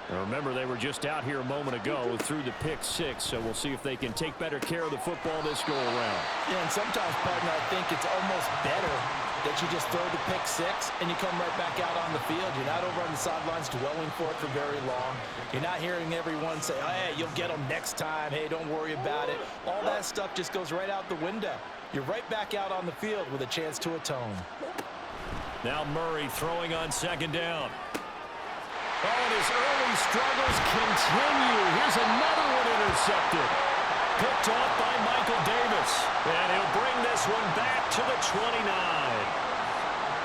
Now remember, they were just out here a moment ago through the pick six, so we'll see if they can take better care of the football this go-around. Yeah, and sometimes, partner, I think it's almost better that you just throw the pick six and you come right back out on the field. You're not over on the sidelines dwelling for it for very long. You're not hearing everyone say, hey, you'll get them next time. Hey, don't worry about it. All that stuff just goes right out the window. You're right back out on the field with a chance to atone. Now Murray throwing on second down. Oh, and his early struggles continue. Here's another one intercepted. Picked off by Michael Davis. And he'll bring this one back to the 29.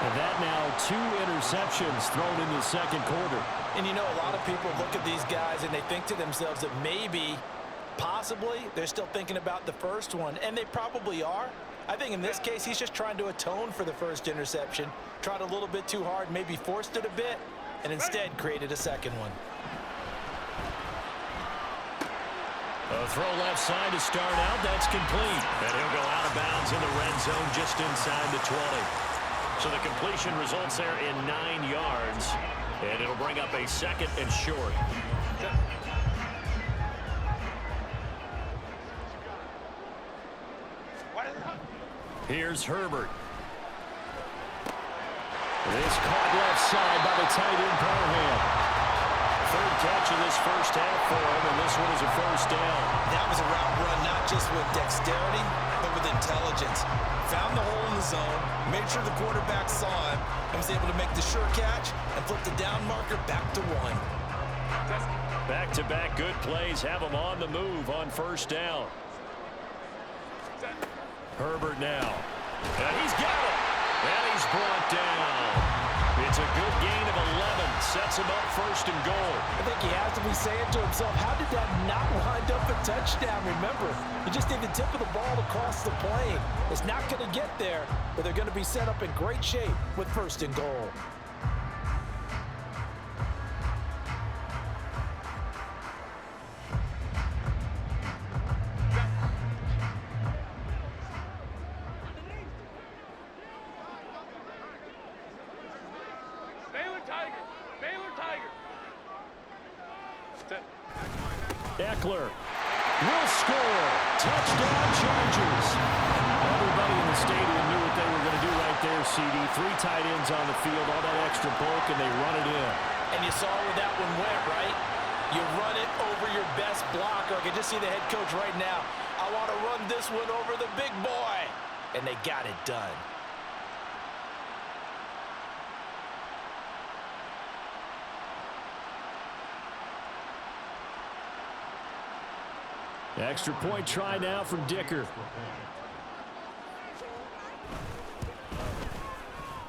And that now 2 interceptions thrown in the second quarter. And you know, a lot of people look at these guys and they think to themselves that maybe, possibly, they're still thinking about the first one. And they probably are. I think in this case, he's just trying to atone for the first interception. Tried a little bit too hard, maybe forced it a bit, and instead created a second one. A throw left side to start out. That's complete. And he'll go out of bounds in the red zone just inside the 20. So the completion results there in 9 yards. And it'll bring up a second and short. Here's Herbert. This caught left side by the tight end Parham. Third catch of this first half for him, and this one is a first down. That was a route run not just with dexterity, but with intelligence. Found the hole in the zone, made sure the quarterback saw him, and was able to make the sure catch and flip the down marker back to 1. Back-to-back good plays have him on the move on first down. Herbert now. And he's got it. And he's brought down. It's a good gain of 11. Sets him up first and goal. I think he has to be saying to himself, how did that not wind up a touchdown? Remember, he just need the tip of the ball to cross the plane. It's not going to get there, but they're going to be set up in great shape with first and goal. Eckler will score. Touchdown Chargers. Everybody in the stadium knew what they were going to do right there, CD. 3 tight ends on the field, all that extra bulk, and they run it in. And you saw where that one went, right? You run it over your best blocker. I can just see the head coach right now. I want to run this one over the big boy. And they got it done. Extra point try now from Dicker.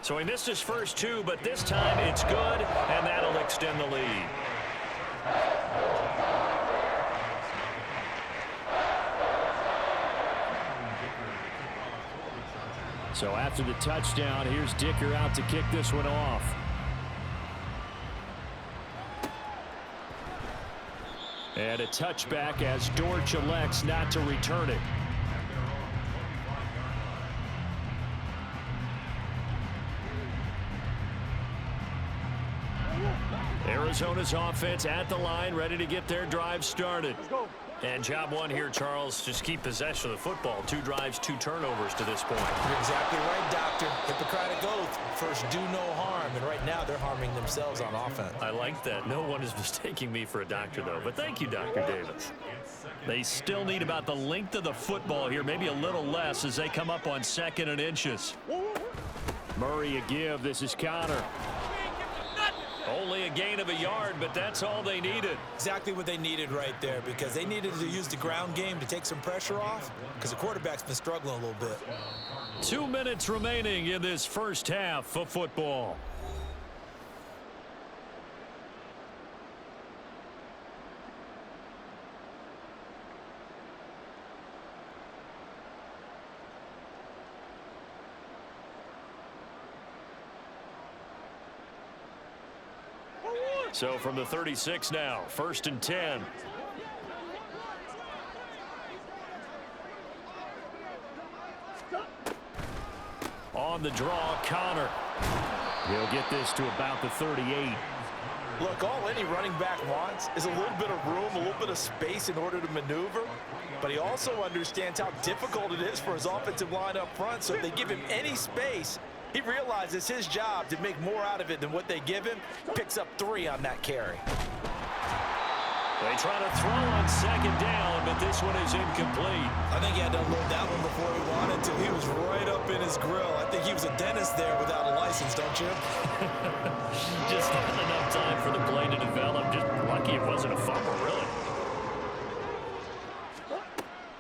So he missed his first 2, but this time it's good, and that'll extend the lead. So after the touchdown, here's Dicker out to kick this one off. And a touchback as Dortch elects not to return it. Arizona's offense at the line, ready to get their drive started. And job one here, Charles, just keep possession of the football. 2 drives, 2 turnovers to this point. You're exactly right, Doctor. Hippocratic oath. First, do no harm. And right now, they're harming themselves on offense. I like that. No one is mistaking me for a doctor, though. But thank you, Dr. Davis. They still need about the length of the football here, maybe a little less as they come up on 2nd and inches. Murray a give. This is Connor. Only a gain of a yard, but that's all they needed. Exactly what they needed right there, because they needed to use the ground game to take some pressure off, because the quarterback's been struggling a little bit. 2 minutes remaining in this first half of football. So from the 36 now, 1st and 10. On the draw, Connor. He'll get this to about the 38. Look, all any running back wants is a little bit of room, a little bit of space in order to maneuver. But he also understands how difficult it is for his offensive line up front. So if they give him any space, he realizes his job to make more out of it than what they give him. Picks up 3 on that carry. They try to throw on second down, but this one is incomplete. I think he had to unload that one before he wanted to. He was right up in his grill. I think he was a dentist there without a license, don't you? Just not enough time for the play to develop. Just lucky it wasn't a fumble, really.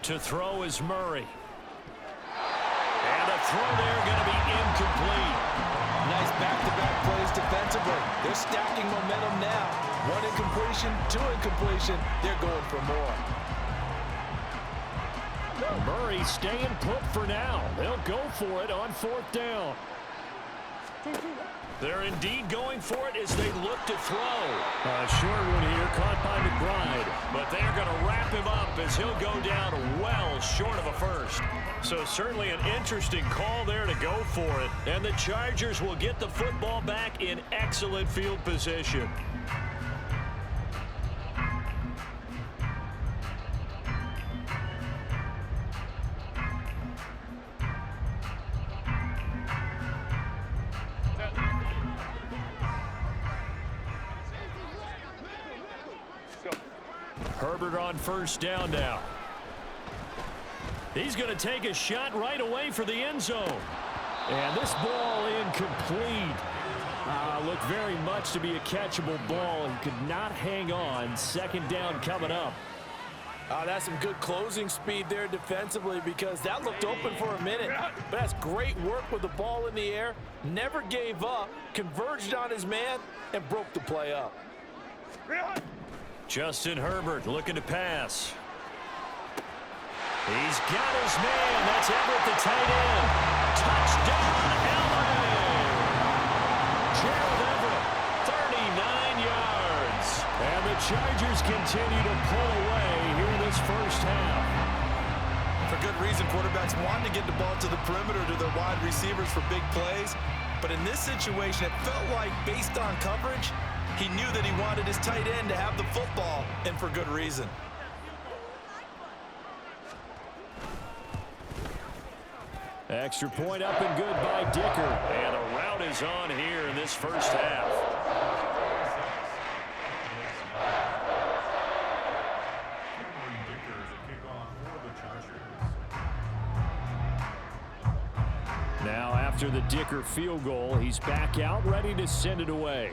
To throw is Murray. And the throw there going to be incomplete. Nice back-to-back plays defensively. They're stacking momentum now. 1 incompletion, 2 incompletion. They're going for more. Murray staying put for now. They'll go for it on 4th down. They're indeed going for it as they look to throw. A short one here caught by McBride, but they're going to wrap him up as he'll go down well short of a first. So certainly an interesting call there to go for it. And the Chargers will get the football back in excellent field position. Herbert on 1st down now. He's going to take a shot right away for the end zone. And this ball incomplete. Looked very much to be a catchable ball and could not hang on. 2nd down coming up. That's some good closing speed there defensively because that looked open for a minute. But that's great work with the ball in the air. Never gave up, converged on his man, and broke the play up. Justin Herbert looking to pass. He's got his man. That's Everett, the tight end. Touchdown, LA! Gerald Everett, 39 yards. And the Chargers continue to pull away here in this first half. For good reason, quarterbacks want to get the ball to the perimeter to their wide receivers for big plays. But in this situation, it felt like based on coverage, he knew that he wanted his tight end to have the football, and for good reason. Extra point up and good by Dicker. And a route is on here in this first half. Now after the Dicker field goal, he's back out ready to send it away.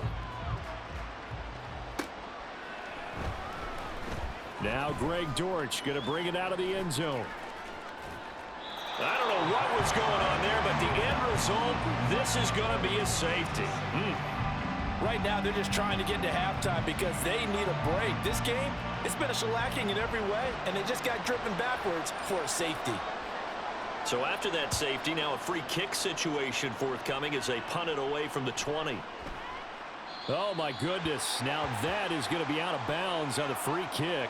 Now Greg Dortch going to bring it out of the end zone. I don't know what was going on there, but the end result, this is going to be a safety. Right now, they're just trying to get to halftime because they need a break. This game, it's been a shellacking in every way, and they just got driven backwards for a safety. So after that safety, now a free kick situation forthcoming as they punt it away from the 20. Oh, my goodness. Now that is going to be out of bounds on the free kick.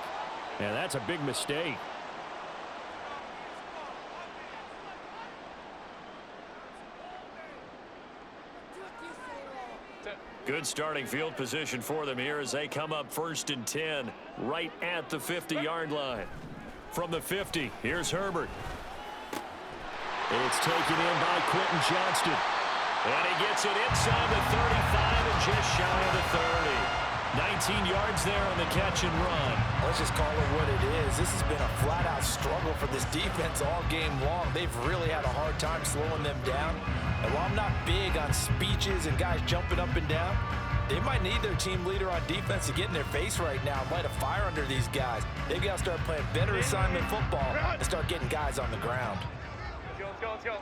And that's a big mistake. Good starting field position for them here as they come up 1st and 10 right at the 50-yard line. From the 50, here's Herbert. It's taken in by Quentin Johnston. And he gets it inside the 35 and just shy of the 30. 19 yards there on the catch and run. Let's just call it what it is. This has been a flat-out struggle for this defense all game long. They've really had a hard time slowing them down. And while I'm not big on speeches and guys jumping up and down, they might need their team leader on defense to get in their face right now and light a fire under these guys. They've got to start playing better assignment football and start getting guys on the ground. Let's go.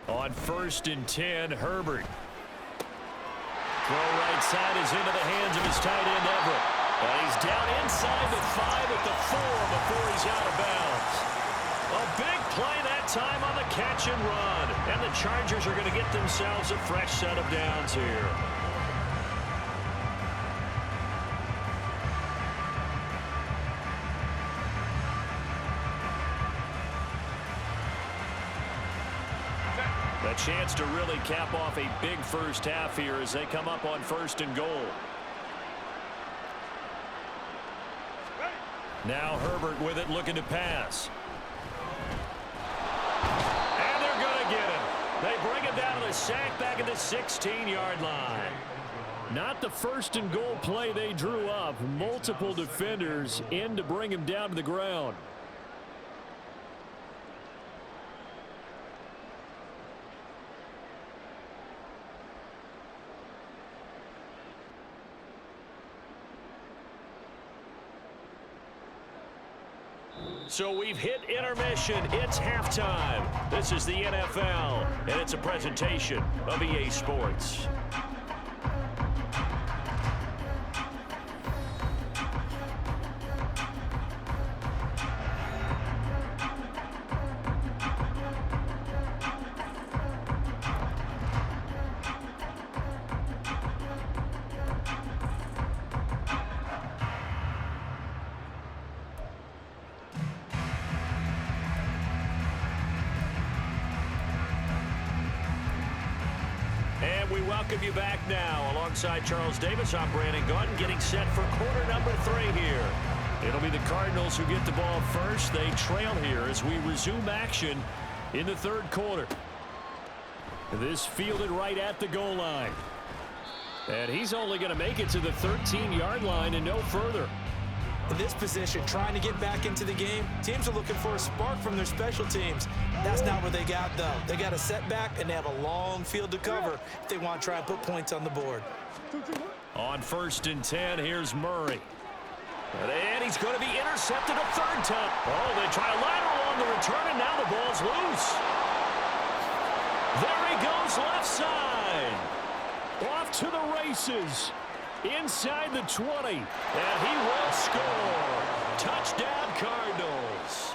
On 1st and 10, Herbert. Throw right side is into the hands of his tight end, Everett. And he's down inside the 5 at the 4 before he's out of bounds. A big play that time on the catch and run. And the Chargers are going to get themselves a fresh set of downs here. The chance to really cap off a big first half here as they come up on 1st and goal. Now Herbert with it, looking to pass. And they're going to get him. They bring him down to the sack back at the 16-yard line. Not the 1st and goal play they drew up. Multiple defenders in to bring him down to the ground. So we've hit intermission. It's halftime. This is the NFL, and it's a presentation of EA Sports. We welcome you back now. Alongside Charles Davis, I'm Brandon Gaudin, getting set for quarter number 3 here. It'll be the Cardinals who get the ball first. They trail here as we resume action in the 3rd quarter. This fielded right at the goal line. And he's only going to make it to the 13-yard line and no further. In this position, trying to get back into the game, teams are looking for a spark from their special teams. That's not what they got, though. They got a setback, and they have a long field to cover if they want to try and put points on the board. On 1st and 10, here's Murray. And he's going to be intercepted a 3rd time. Oh, they try a lateral on the return, and now the ball's loose. There he goes, left side. Off to the races. Inside the 20, and he will score. Touchdown, Cardinals.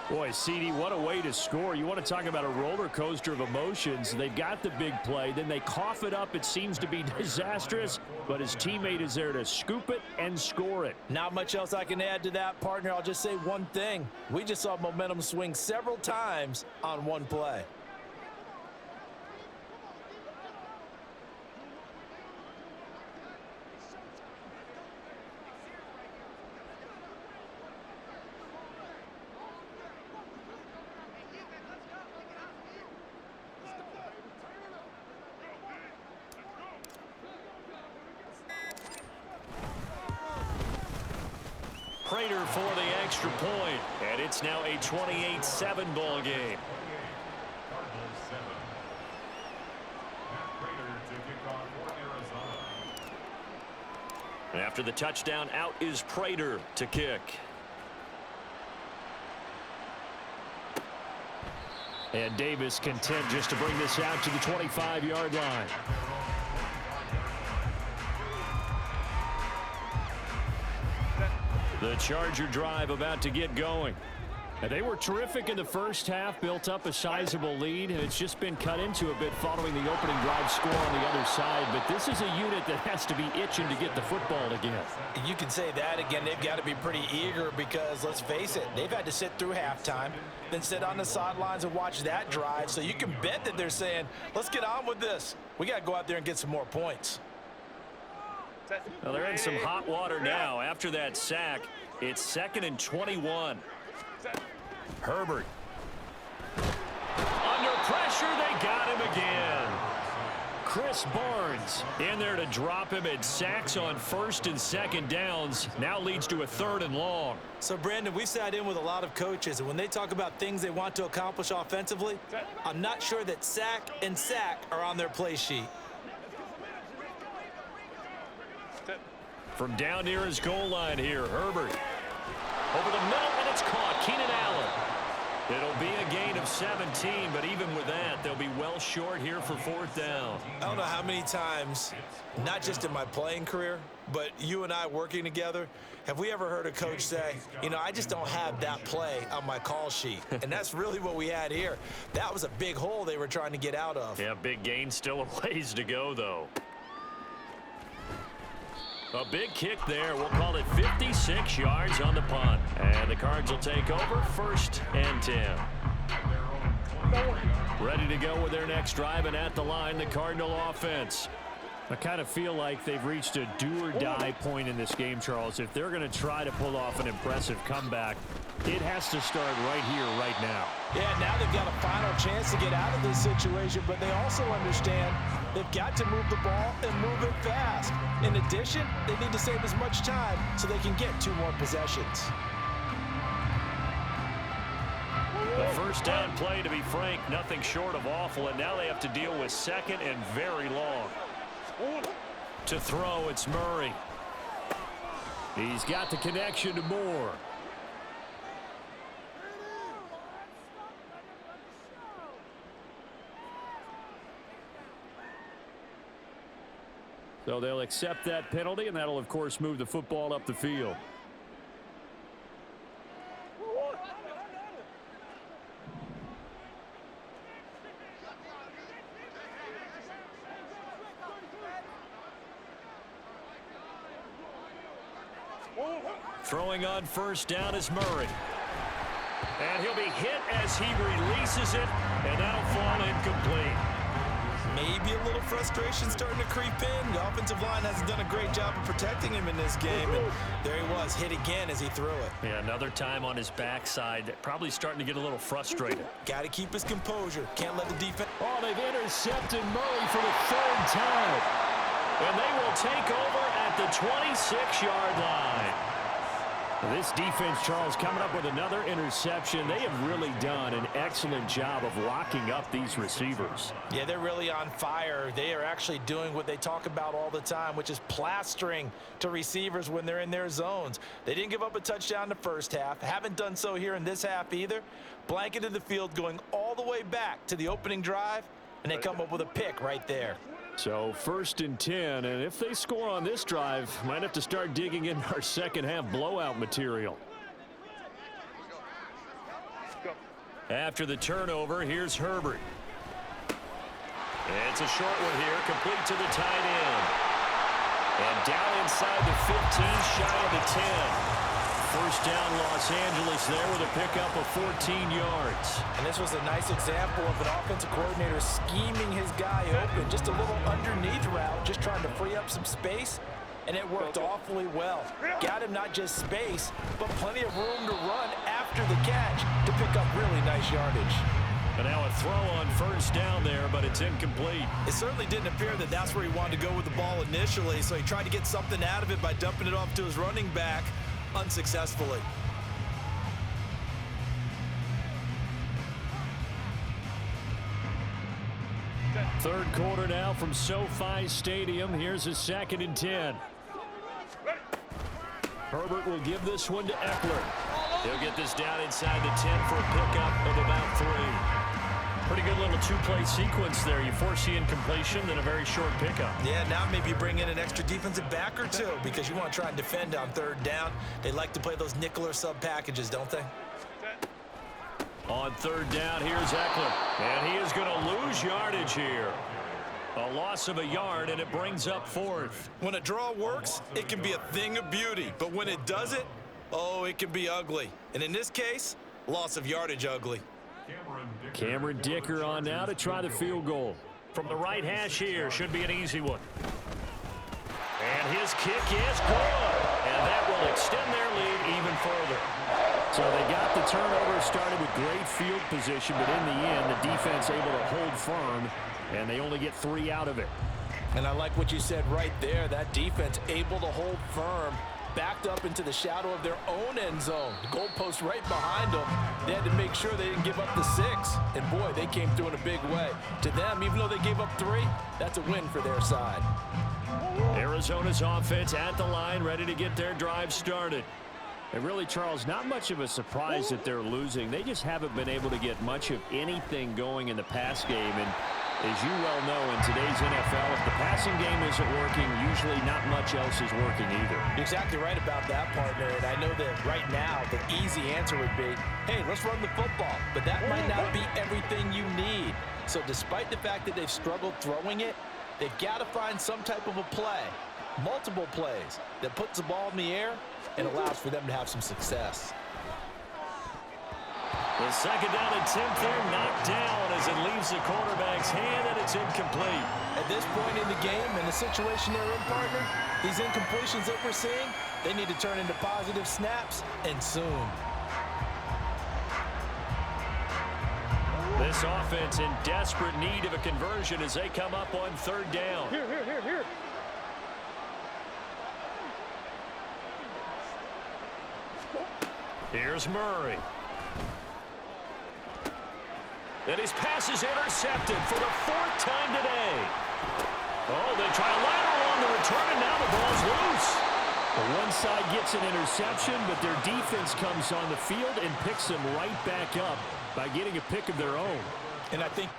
Boy, CD, what a way to score. You want to talk about a roller coaster of emotions. They've got the big play, then they cough it up. It seems to be disastrous, but his teammate is there to scoop it and score it. Not much else I can add to that, partner. I'll just say one thing. We just saw momentum swing several times on one play. Prater for the extra point, and it's now a 28-7 ball game. After the touchdown, out is Prater to kick. And Davis content just to bring this out to the 25-yard line. The Charger drive about to get going. And they were terrific in the first half, built up a sizable lead, and it's just been cut into a bit following the opening drive score on the other side. But this is a unit that has to be itching to get the football again. You can say that again. They've got to be pretty eager because, let's face it, they've had to sit through halftime, then sit on the sidelines and watch that drive. So you can bet that they're saying, let's get on with this. We got to go out there and get some more points. Well, they're in some hot water now. After that sack, it's 2nd and 21. Herbert. Under pressure, they got him again. Chris Barnes in there to drop him. It sacks on 1st and 2nd downs. Now leads to a 3rd and long. So, Brandon, we sat in with a lot of coaches, and when they talk about things they want to accomplish offensively, I'm not sure that sack and sack are on their play sheet. From down near his goal line here, Herbert. Over the middle, and it's caught. Keenan Allen. It'll be a gain of 17, but even with that, they'll be well short here for 4th down. I don't know how many times, not just in my playing career, but you and I working together, have we ever heard a coach say, you know, I just don't have that play on my call sheet. And that's really what we had here. That was a big hole they were trying to get out of. Yeah, big gain, still a ways to go, though. A big kick there. We'll call it 56 yards on the punt. And the Cards will take over 1st and 10. Ready to go with their next drive, and at the line, the Cardinal offense. I kind of feel like they've reached a do-or-die point in this game, Charles. If they're going to try to pull off an impressive comeback, it has to start right here, right now. Yeah, now they've got a final chance to get out of this situation, but they also understand they've got to move the ball and move it fast. In addition, they need to save as much time so they can get 2 more possessions. The first down play, to be frank, nothing short of awful, and now they have to deal with second and very long. To throw, it's Murray. He's got the connection to Moore. So they'll accept that penalty, and that'll, of course, move the football up the field. Throwing on first down is Murray. And he'll be hit as he releases it, and that'll fall incomplete. Maybe a little frustration starting to creep in. The offensive line hasn't done a great job of protecting him in this game, and there he was, hit again as he threw it. Yeah, another time on his backside, probably starting to get a little frustrated. Got to keep his composure. Can't let the defense... Oh, they've intercepted Murray for the 3rd time. And they will take over at the 26-yard line. This defense, Charles, coming up with another interception. They have really done an excellent job of locking up these receivers. Yeah, they're really on fire. They are actually doing what they talk about all the time, which is plastering to receivers when they're in their zones. They didn't give up a touchdown in the first half. Haven't done so here in this half either. Blanketed the field going all the way back to the opening drive, and they come up with a pick right there. So 1st and 10, and if they score on this drive, might have to start digging in our second half blowout material. After the turnover, here's Herbert. It's a short one here, complete to the tight end. And down inside the 15, shy of the 10. First down, Los Angeles there with a pickup of 14 yards. And this was a nice example of an offensive coordinator scheming his guy open. Just a little underneath route, just trying to free up some space, and it worked awfully well. Got him not just space, but plenty of room to run after the catch to pick up really nice yardage. And now a throw on first down there, but it's incomplete. It certainly didn't appear that that's where he wanted to go with the ball initially, so he tried to get something out of it by dumping it off to his running back. Unsuccessfully. Third quarter now from SoFi Stadium. Here's a 2nd and 10. Herbert will give this one to Eckler. He'll get this down inside the 10 for a pickup of about 3. Pretty good little 2-play sequence there. You foresee incompletion, then a very short pickup. Yeah, now maybe bring in an extra defensive back or 2 because you want to try and defend on 3rd down. They like to play those nickel or sub packages, don't they? On 3rd down, here's Eckler. And he is going to lose yardage here. A loss of a yard, and it brings up 4th. When a draw works, it can be a thing of beauty. But when it doesn't, oh, it can be ugly. And in this case, loss of yardage ugly. Cameron Dicker on now to try the field goal. From the right hash here, should be an easy one. And his kick is good. And that will extend their lead even further. So they got the turnover started with great field position, but in the end, the defense able to hold firm, and they only get 3 out of it. And I like what you said right there. That defense able to hold firm, backed up into the shadow of their own end zone. The goalpost right behind them. They had to make sure they didn't give up the 6. And boy, they came through in a big way. To them, even though they gave up 3, that's a win for their side. Arizona's offense at the line, ready to get their drive started. And really, Charles, not much of a surprise that they're losing. They just haven't been able to get much of anything going in the pass game. And as you well know, in today's NFL, if the passing game isn't working, usually not much else is working either. You're exactly right about that, partner. And I know that right now, the easy answer would be, hey, let's run the football. But that might not be everything you need. So despite the fact that they've struggled throwing it, they've got to find some type of a play, multiple plays, that puts the ball in the air and allows for them to have some success. The second down attempt there knocked down as it leaves the quarterback's hand, and it's incomplete. At this point in the game and the situation they're in, partner, these incompletions that we're seeing, they need to turn into positive snaps, and soon. This offense in desperate need of a conversion as they come up on third down. Here. Here's Murray. And his pass is intercepted for the fourth time today. Oh, they try a lateral on the return, and now the ball's loose. Well, one side gets an interception, but their defense comes on the field and picks them right back up by getting a pick of their own. And I think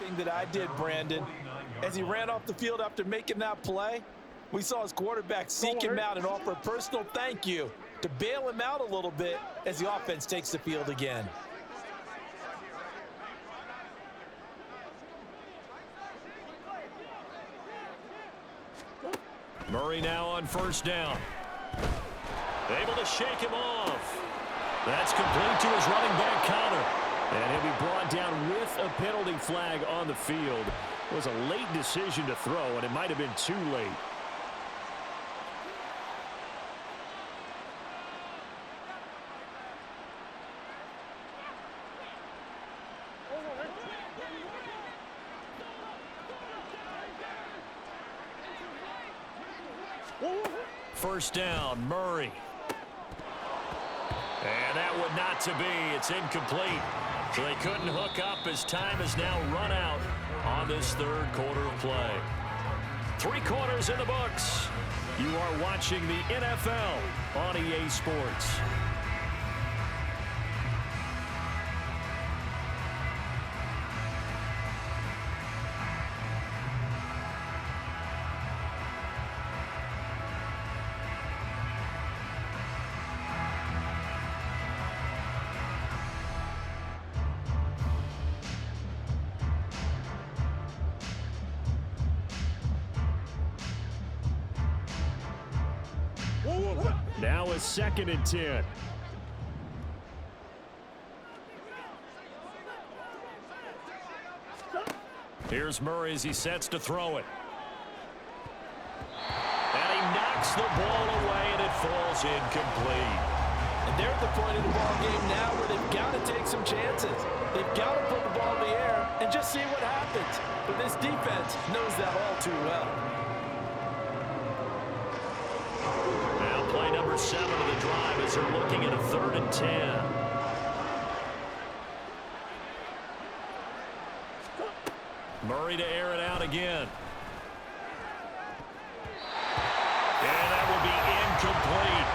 thing that I did, Brandon, as he ran off the field after making that play, we saw his quarterback seek him out and offer a personal thank you to bail him out a little bit as the offense takes the field again. Murray now on first down. Able to shake him off. That's complete to his running back Connor. And he'll be brought down with a penalty flag on the field. It was a late decision to throw, and it might have been too late. First down, Murray. And that would not to be. It's incomplete. So they couldn't hook up as time has now run out on this third quarter of play. 3 quarters in the books. You are watching the NFL on EA Sports. Now a 2nd and 10. Here's Murray as he sets to throw it. And he knocks the ball away, and it falls incomplete. And they're at the point of the ball game now where they've got to take some chances. They've got to put the ball in the air and just see what happens. But this defense knows that all too well. Play number 7 of the drive as they're looking at a 3rd and 10. Murray to air it out again. And that will be incomplete.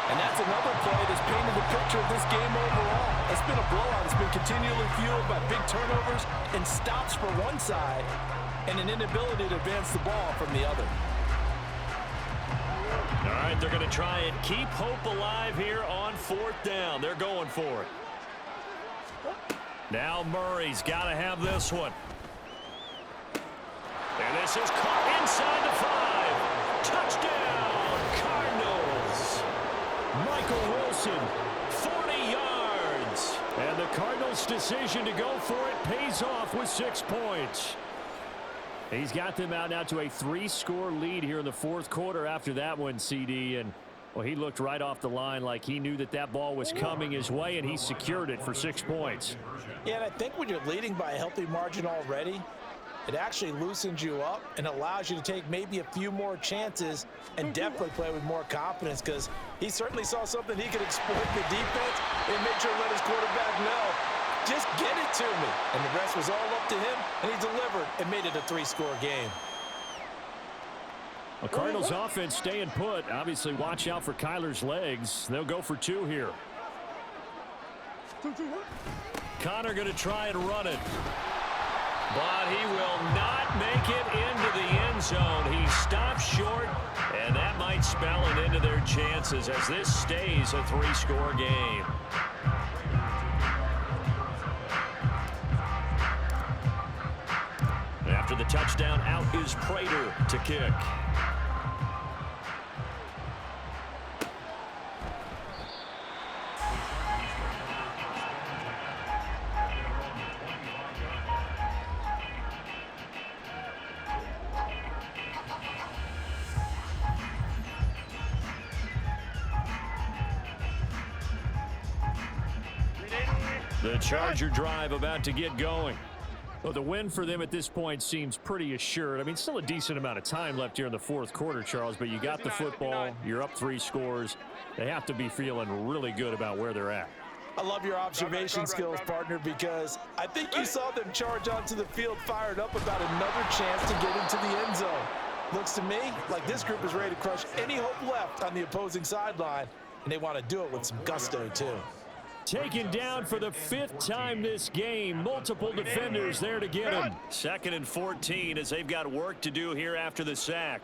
And that's another play that's painted the picture of this game overall. It's been a blowout. It's been continually fueled by big turnovers and stops for one side and an inability to advance the ball from the other. All right, they're going to try and keep hope alive here on 4th down. They're going for it. Now Murray's got to have this one. And this is caught inside the 5. Touchdown, Cardinals. Michael Wilson, 40 yards. And the Cardinals' decision to go for it pays off with 6 points. He's got them out now to a 3-score lead here in the 4th quarter after that one, CD. And, well, he looked right off the line like he knew that that ball was coming his way, and he secured it for 6 points. Yeah, and I think when you're leading by a healthy margin already, it actually loosens you up and allows you to take maybe a few more chances and definitely play with more confidence, because he certainly saw something he could exploit the defense and make sure to let his quarterback know, just get it to me. And the rest was all up to him, and he delivered and made it a 3-score game. The Cardinals offense staying put. Obviously, watch out for Kyler's legs. They'll go for 2 here. Connor going to try and run it. But he will not make it into the end zone. He stops short, and that might spell an end to their chances as this stays a 3-score game. After the touchdown, out is Prater to kick. The Charger drive about to get going. Well, the win for them at this point seems pretty assured. I mean, still a decent amount of time left here in the 4th quarter, Charles, but you got the football. You're up 3 scores. They have to be feeling really good about where they're at. I love your observation skills, partner, because I think you saw them charge onto the field fired up about another chance to get into the end zone. Looks to me like this group is ready to crush any hope left on the opposing sideline, and they want to do it with some gusto, too. Taken down for the 5th time this game. Multiple defenders there to get him. 2nd and 14 as they've got work to do here after the sack.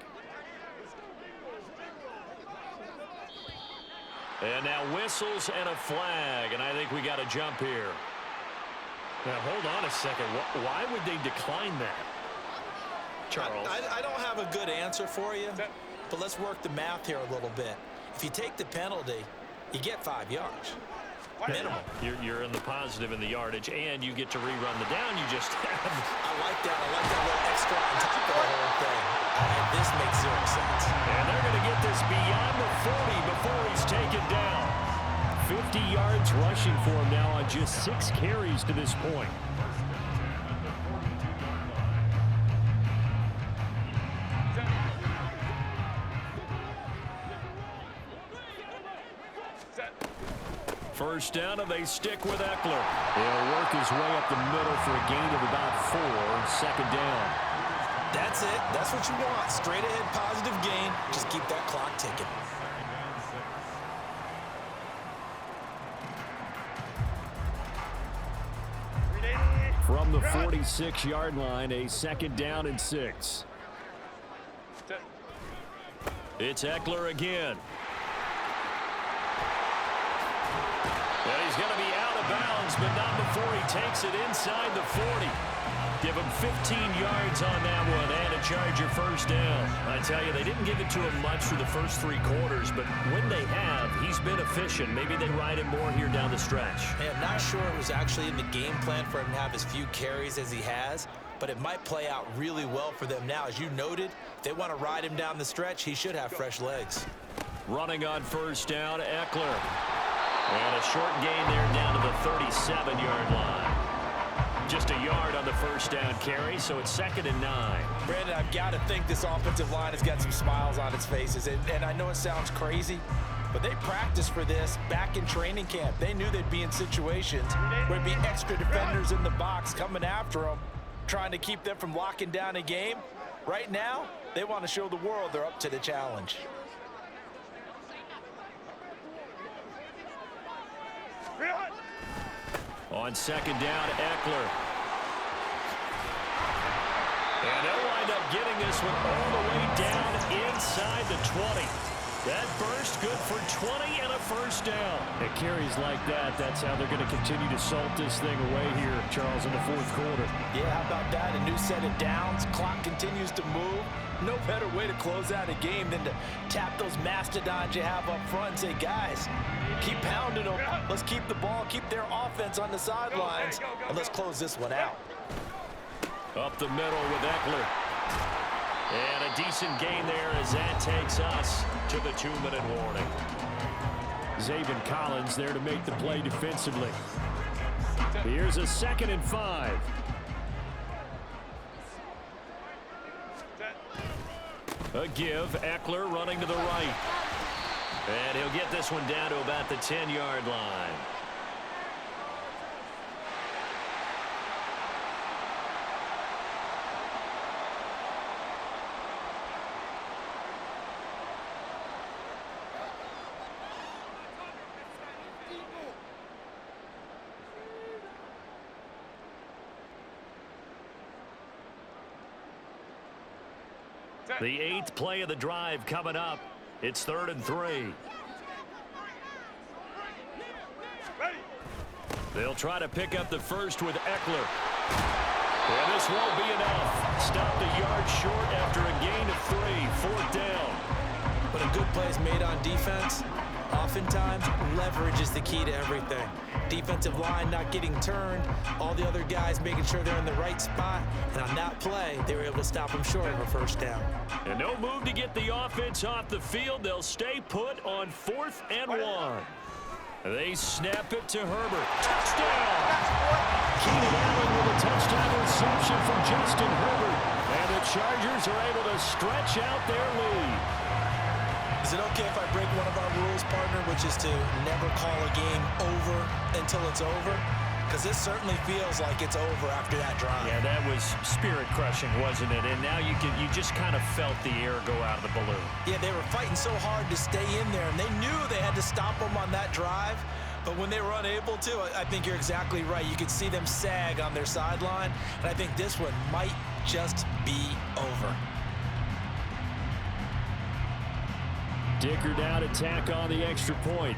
And now whistles and a flag, and I think we got a jump here. Now, hold on a second. Why would they decline that? Charles? I don't have a good answer for you, but let's work the math here a little bit. If you take the penalty, you get 5 yards. Minimum. You're in the positive in the yardage, and you get to rerun the down you just had. I like that. I like that little extra on top of the whole thing. And this makes 0 sense. And they're going to get this beyond the 40 before he's taken down. 50 yards rushing for him now on just 6 carries to this point. First down, and they stick with Eckler. He'll work his way up the middle for a gain of about 4. 2nd down. That's it. That's what you want. Straight ahead positive gain. Just keep that clock ticking. From the 46-yard line, a 2nd down and 6. It's Eckler again. Well, he's going to be out of bounds, but not before he takes it inside the 40. Give him 15 yards on that one and a Charger first down. I tell you, they didn't give it to him much for the first 3 quarters, but when they have, he's been efficient. Maybe they ride him more here down the stretch. Hey, I'm not sure it was actually in the game plan for him to have as few carries as he has, but it might play out really well for them now. As you noted, if they want to ride him down the stretch, he should have fresh legs. Running on first down, Eckler. And a short gain there down to the 37-yard line. Just a yard on the first down carry, so it's 2nd and 9. Brandon, I've got to think this offensive line has got some smiles on its faces. And I know it sounds crazy, but they practiced for this back in training camp. They knew they'd be in situations where there'd be extra defenders in the box coming after them, trying to keep them from locking down a game. Right now, they want to show the world they're up to the challenge. On second down, Eckler. And they'll wind up getting this one all the way down inside the 20. That burst good for 20 and a first down. It carries like that. That's how they're going to continue to salt this thing away here, Charles, in the fourth quarter. Yeah, how about that? A new set of downs. Clock continues to move. No better way to close out a game than to tap those mastodons you have up front and say, guys, keep pounding them. Let's keep the ball, keep their offense on the sidelines, and let's close this one out. Up the middle with Eckler. And a decent gain there as that takes us to the 2-minute warning. Zaven Collins there to make the play defensively. Here's a 2nd and 5. A give, Eckler running to the right. And he'll get this one down to about the 10-yard line. The 8th play of the drive coming up. It's 3rd and 3. They'll try to pick up the first with Eckler. And this won't be enough. Stopped a yard short after a gain of 3. 4th down. When a good play is made on defense, oftentimes leverage is the key to everything. Defensive line not getting turned, all the other guys making sure they're in the right spot, and on that play, they were able to stop them short of a first down. And no move to get the offense off the field. They'll stay put on 4th and 1. They snap it to Herbert. Touchdown! Keenan Allen with a touchdown reception from Justin Herbert. And the Chargers are able to stretch out their lead. Is it okay if I break one of our rules, partner, which is to never call a game over until it's over? Because this certainly feels like it's over after that drive. Yeah, that was spirit-crushing, wasn't it? And now you just kind of felt the air go out of the balloon. Yeah, they were fighting so hard to stay in there, and they knew they had to stop them on that drive. But when they were unable to, I think you're exactly right. You could see them sag on their sideline, and I think this one might just be over. Dicker down to tack on the extra point.